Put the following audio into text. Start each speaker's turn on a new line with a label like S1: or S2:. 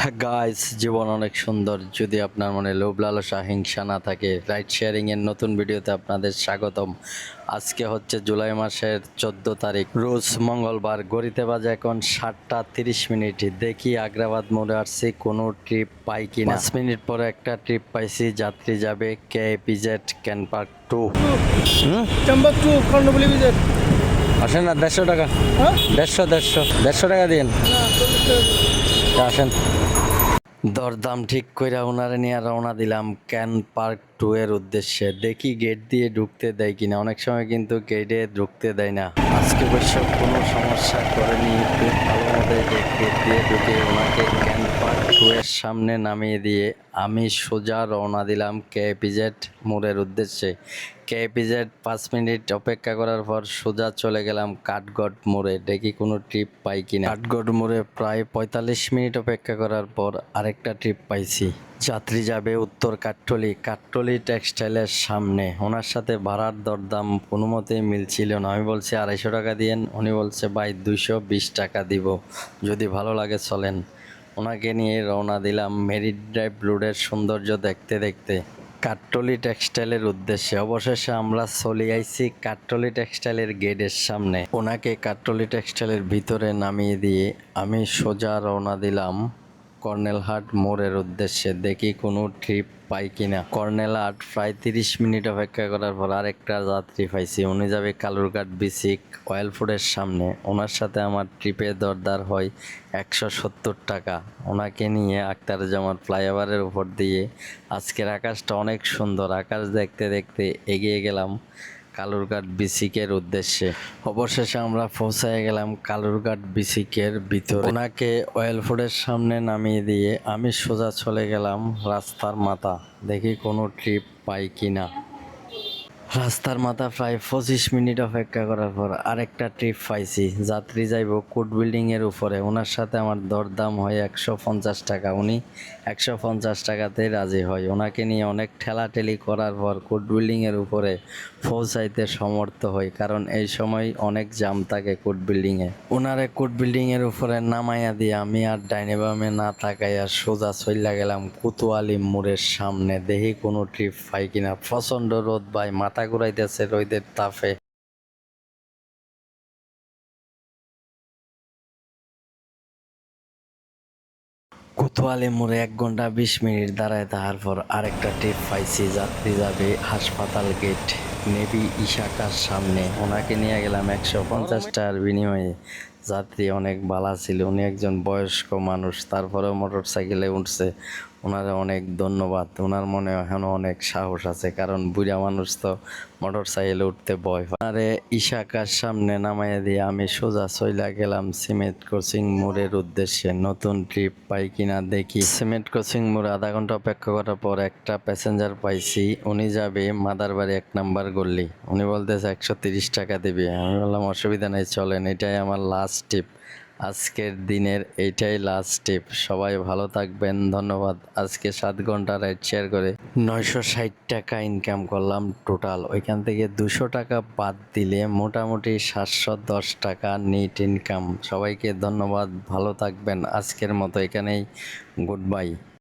S1: Guys, জীবন অনেক সুন্দর যদি আপনার মনে লোভ লালসা হিংসা না থাকে। রাইড শেয়ারিং এর নতুন ভিডিওতে আপনাদের স্বাগতম। আজকে হচ্ছে জুলাই মাসের 14 তারিখ, রোজ মঙ্গলবার। ঘড়িতে বাজে এখন 7:30। দেখি আগ্রাবাদ মোড়ে আসছি, কোনো ট্রিপ পাই কিনা। 5 মিনিট পরে একটা ট্রিপ পাইছি, যাত্রী যাবে KPZ ক্যান পার্ক 2।
S2: চম্বক টু কর্ণফুলী বিজেট।
S1: আসেন না, 150 টাকা।
S2: হ্যাঁ,
S1: 150 টাকা দিন।
S2: না 40 টাকা।
S1: আসেন, দরদাম ঠিক কইরা ওনারে নিয়ে রওনা দিলাম ক্যান পার্ক 2 এর উদ্দেশ্যে। দেখি গেট দিয়ে ঢুকতে দেয় কিনা। অনেক সময় কিন্তু গেটে ঢুকতে দেয় না। আজকে অবশ্য কোনো সমস্যা করেনি, খুব ভালো মতো গেট দিয়ে ঢুকে ওনাকে ক্যান পার্ক 2 এর সামনে নামিয়ে দিয়ে আমি সোজা রওনা দিলাম KPZ মোড়ের উদ্দেশ্যে। KPZ 5 মিনিট অপেক্ষা করার পর সোজা চলে গেলাম কাঠগড় মোড়ে। দেখি কোনো ট্রিপ পাই কিনা। কাঠগড় মোড়ে প্রায় 45 মিনিট অপেক্ষা করার পর আরেকটা ট্রিপ পাইছি। যাত্রী যাবে উত্তর কাঠটলি টেক্সটাইলের সামনে। ওনার সাথে ভাড়ার দরদাম কোনো মতেই মিলছিল না। আমি বলছি 250 টাকা দিয়েন, উনি বলছে ভাই 220 টাকা দিব, যদি ভালো লাগে চলেন। ওনাকে নিয়ে রওনা দিলাম মেরিট ড্রাইভ রোডের সৌন্দর্য দেখতে দেখতে কাঠটলি টেক্সটাইলের উদ্দেশ্যে। অবশেষে আমরা চলে আইছি কাঠটলি টেক্সটাইলের গেটের সামনে। ওনাকে কাঠটলি টেক্সটাইলের ভিতরে নামিয়ে দিয়ে আমি সোজা রওনা দিলাম কর্নেলহাট মোড়ের উদ্দেশ্যে। দেখি কোনো ট্রিপ পাই কিনা। কর্নেলহাট প্রায় 30 মিনিট অপেক্ষা করার পর আরেকটা যাত্রী পাইছি। উনি যাবে কালুরঘাট বিসিক অয়েল ফুডের সামনে। ওনার সাথে আমার ট্রিপের দরদার হয় 170 টাকা। ওনাকে নিয়ে আখতারুজ্জামান ফ্লাইওভারের উপর দিয়ে, আজকের আকাশটা অনেক সুন্দর, আকাশ দেখতে দেখতে এগিয়ে গেলাম কালুরঘাট বিসিকের উদ্দেশ্যে। অবশেষে আমরা পৌঁছায় গেলাম কালুরঘাট বিসিকের ভিতরে। ওনাকে অয়েল ফুডের সামনে নামিয়ে দিয়ে আমি সোজা চলে গেলাম রাস্তার মাথা। দেখি কোনো ট্রিপ পাই কিনা। রাস্তার মাথা প্রায় 25 মিনিট অপেক্ষা করার পর আরেকটা ট্রিপ পাইছি। যাত্রী যাইব কোর্ট বিল্ডিং এর উপরে। ওনার সাথে আমার দরদাম হয় 150 টাকা। উনি 150 টাকাতেই রাজি হয়। ওনাকে নিয়ে অনেক ঠেলাঠেলি করার পর কোর্ট বিল্ডিং এর উপরে পৌঁছাইতে সমর্থ হই, কারণ এই সময় অনেক জাম থাকে কোর্ট বিল্ডিং এ। ওনারে কোর্ট বিল্ডিং এর উপরে নামাইয়া দিয়ে আমি আর ডাইনে বামে না তাকাইয়া সোজা চইলা গেলাম কোতোয়ালি মোড়ের সামনে। দেখি কোনো ট্রিপ পাই কিনা। প্রচন্ড রোদ ভাই, মাথা ঘুরাইতেছে রোদের তাপে। কোতোয়ালি মোড়ে 1 ঘন্টা 20 মিনিট দাঁড়ায় তাহার পর আরেকটা ট্রিপ পাইছি। যাত্রী যাবে হাসপাতাল গেট নেভি ইশাকার সামনে। ওনাকে নিয়ে গেলাম 150 টাকার বিনিময়ে। যাত্রী অনেক ভালো ছিল, উনি একজন বয়স্ক মানুষ, তারপরেও মোটর সাইকেলে উঠছে। ওনারে অনেক ধন্যবাদ। ওনার মনে এখনও অনেক সাহস আছে, কারণ বুড়া মানুষ তো মোটর সাইকেলে উঠতে ভয় পায়। আরে ইশাকার সামনে নামাইয়া দিয়ে আমি সোজা চইলা গেলাম সিমেন্ট কোচিং মোড়ের উদ্দেশ্যে। নতুন ট্রিপ পাই কিনা দেখি। সিমেন্ট কোচিং মোড়ে আধা ঘন্টা অপেক্ষা করার পর একটা প্যাসেঞ্জার পাইছি। উনি যাবে মাদারবাড়ি 1 নাম্বার গল্লি। উনি বলতেছে 130 টাকা দিবে। আমি বললাম অসুবিধা নেই, চলেন, এটাই আমার লাস্ট ট্রিপ। আজকের দিনের এইটাই লাস্ট ট্রিপ। সবাই ভালো থাকবেন, ধন্যবাদ। আজকে 7 ঘন্টা রাইড শেয়ার করে 960 টাকা ইনকাম করলাম টোটাল। ওইখান থেকে 200 টাকা বাদ দিলে মোটামুটি 710 টাকা নেট ইনকাম। সবাইকে ধন্যবাদ, ভালো থাকবেন। আজকের মতো এখানেই, গুড বাই।